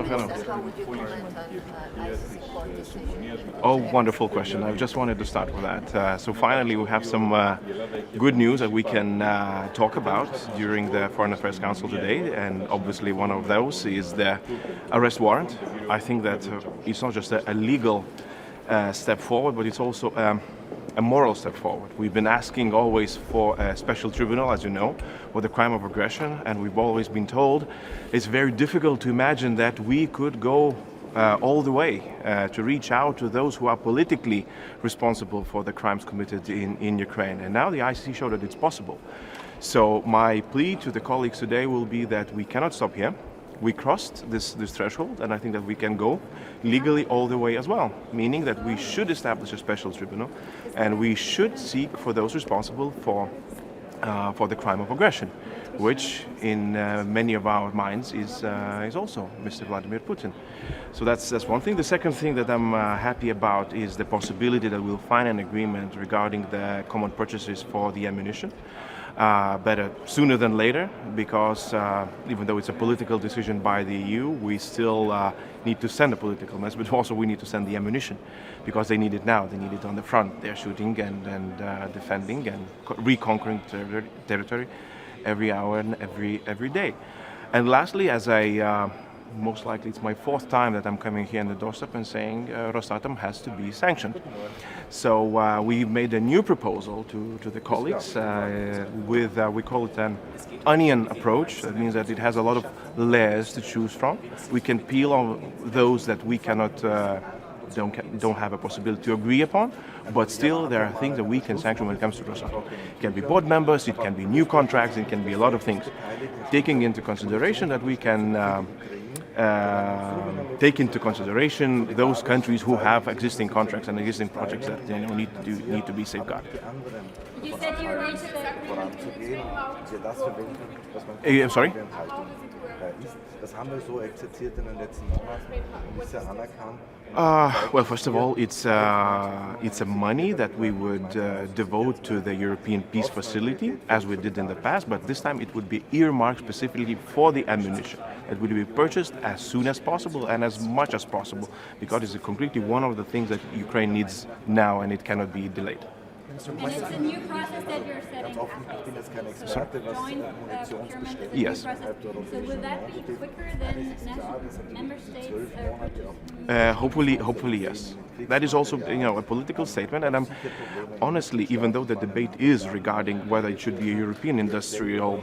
hello. How would you comment on ICC court decision? Oh, wonderful question. I just wanted to start with that. So finally we have some good news that we can talk about during the Foreign Affairs Council today, and obviously one of those is the arrest warrant. I think that it's not just a legal step forward, but it's also a moral step forward. We've been asking always for a special tribunal, as you know, for the crime of aggression, and we've always been told it's very difficult to imagine that we could go all the way to reach out to those who are politically responsible for the crimes committed in Ukraine. And now the ICC showed that it's possible. So my plea to the colleagues today will be that we cannot stop here. We crossed this threshold, and I think that we can go legally all the way as well, meaning that we should establish a special tribunal, and we should seek for those responsible for the crime of aggression, which in many of our minds is also Mr. Vladimir Putin. So that's one thing. The second thing that I'm happy about is the possibility that we'll find an agreement regarding the common purchases for the ammunition. Better sooner than later, because even though it's a political decision by the EU, we still need to send a political message, but also we need to send the ammunition, because they need it now. They need it on the front. They're shooting and defending and reconquering territory every hour and every day. And lastly, as most likely it's my fourth time that I'm coming here in the doorstep and saying Rosatom has to be sanctioned. So we made a new proposal to the colleagues with, we call it an onion approach. That means that it has a lot of layers to choose from. We can peel on those that we cannot, don't have a possibility to agree upon, but still there are things that we can sanction when it comes to Rosatom. It can be board members, it can be new contracts, it can be a lot of things. Taking into consideration that we can take into consideration those countries who have existing contracts and existing projects that need to be safeguarded. You said you reached I'm sorry? Well, first of all, it's a money that we would devote to the European Peace Facility, as we did in the past, but this time it would be earmarked specifically for the ammunition. It would be purchased as soon as possible and as much as possible, because it's concretely one of the things that Ukraine needs now, and it cannot be delayed. And it's a new process that you're setting up. So joint procurement is a Yes. new process. So will that be quicker than member states? Hopefully yes. That is also, a political statement, and I'm honestly, even though the debate is regarding whether it should be a European industrial,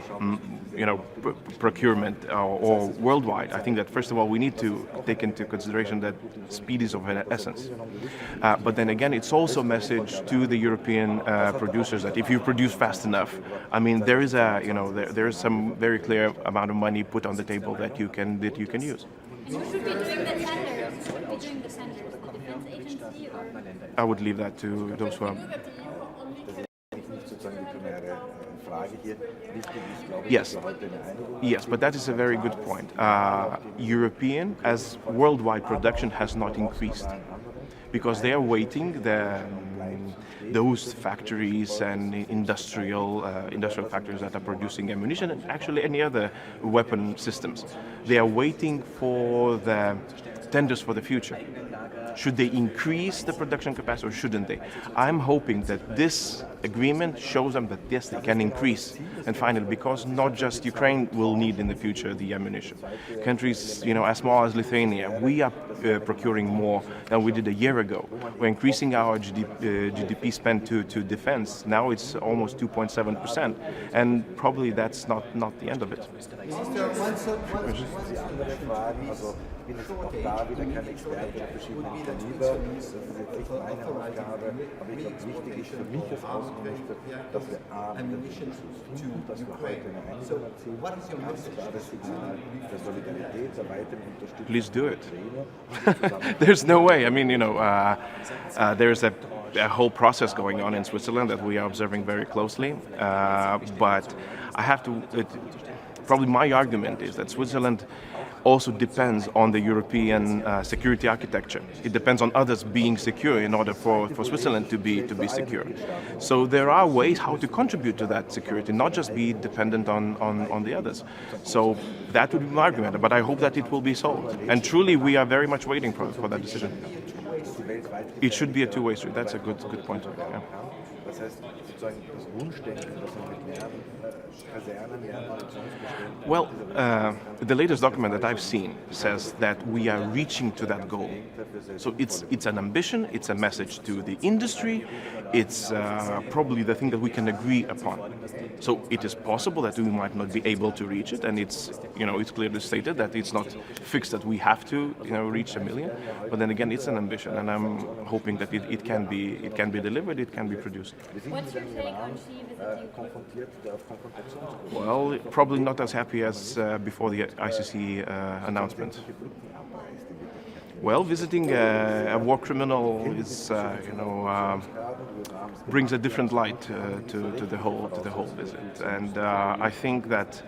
procurement or worldwide, I think that first of all we need to take into consideration that speed is of an essence. But then again, it's also a message to the European producers that if you produce fast enough, I mean, there is there is some very clear amount of money put on the table that you can use. And who should be doing the tenders? Who should be doing the tenders? The defense agency or? I would leave that to those who are. Yes, but that is a very good point. European as worldwide production has not increased, because they are waiting those factories and industrial factories that are producing ammunition and actually any other weapon systems. They are waiting for the tenders for the future. Should they increase the production capacity or shouldn't they? I'm hoping that this agreement shows them that yes, they can increase. And finally, because not just Ukraine will need in the future the ammunition. Countries, as small as Lithuania, we are procuring more than we did a year ago. We're increasing our GDP spend to defense. Now it's almost 2.7%, and probably that's not the end of it. Ich bin jetzt auch da wieder kein Experte der verschiedenen Kaliber, das ist jetzt nicht meine Aufgabe, aber ich glaube, wichtig ist für mich als Außenminister, dass wir tun, dass wir heute eine Einigung erzielen, ganz klares Signal der Solidarität, der weiteren Unterstützung. Please do it. There's no way. I mean, there's a whole process going on in Switzerland that we are observing very closely, but I have to. probably my argument is that Switzerland also depends on the European security architecture. It depends on others being secure in order for Switzerland to be secure. So there are ways how to contribute to that security, not just be dependent on the others. So that would be my argument, but I hope that it will be solved. And truly, we are very much waiting for that decision. It should be a two-way street. That's a good point. Yeah. Das heißt, sozusagen das Wunschdenken, dass man mit leeren Kasernen, leeren Munitionsbeständen... Well, the latest document that I've seen says that we are reaching to that goal. So it's an ambition, it's a message to the industry, it's probably the thing that we can agree upon. So it is possible that we might not be able to reach it, and it's clearly stated that it's not fixed that we have to reach 1 million. But then again, it's an ambition, and I'm hoping that it can be delivered, it can be produced. What's your take on Xi visiting? Well, probably not as happy as before the ICC announcement. Well, visiting a war criminal is, brings a different light to the whole visit, and I think that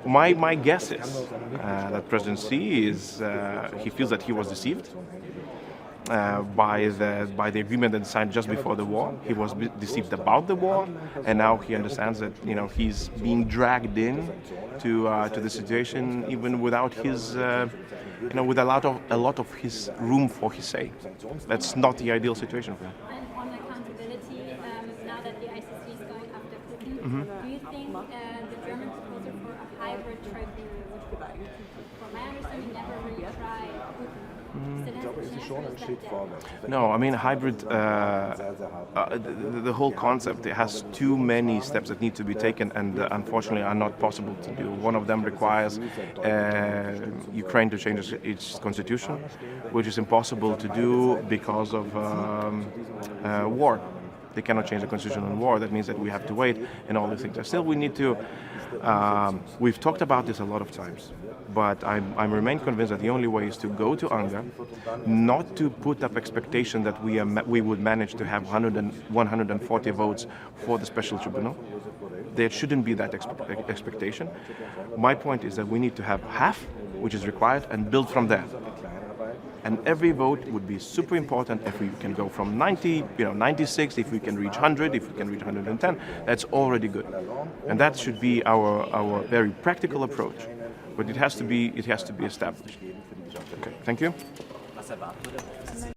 my guess is that President Xi he feels that he was deceived. By the agreement that signed just before the war. He was deceived about the war, and now he understands that he's being dragged in to the situation even without his with a lot of his room for his say. That's not the ideal situation for him. And on accountability, now that the ICC is going after Putin, do you think the German proposal for a hybrid tribunal would be better? From my understanding, never really tried Putin. No, I mean hybrid. The whole concept, it has too many steps that need to be taken, and unfortunately are not possible to do. One of them requires Ukraine to change its constitution, which is impossible to do because of war. They cannot change the constitution in war. That means that we have to wait and all these things. Still, we need to. We've talked about this a lot of times, but I remain convinced that the only way is to go to UNGA, not to put up expectation that we would manage to have 140 votes for the special tribunal. There shouldn't be that expectation. My point is that we need to have half, which is required, and build from there. And every vote would be super important. If we can go from 96, if we can reach 100, if we can reach 110, that's already good. And that should be our very practical approach. But it has to be established. Okay, thank you.